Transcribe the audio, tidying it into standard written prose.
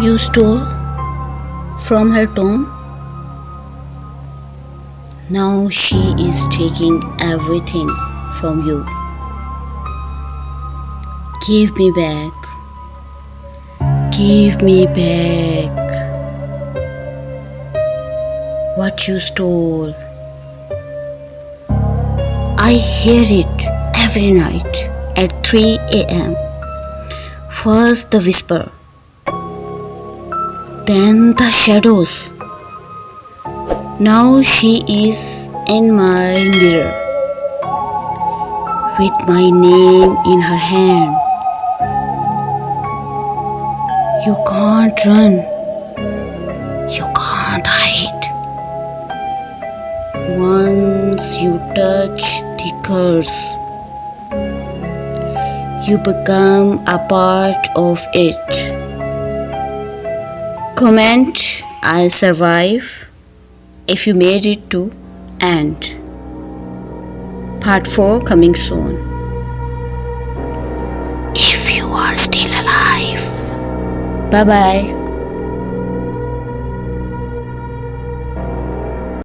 you stole from her tomb. Now she is taking everything from you. Give me back. Give me back what you stole. I hear it every night at 3 a.m. First the whisper, then the shadows. Now she is in my mirror with my name in her hand. You can't run. You can't hide. Once you touch the curse, you become a part of it. Comment, I'll survive if you made it to end. Part 4 coming soon. If you are still alive. Bye bye.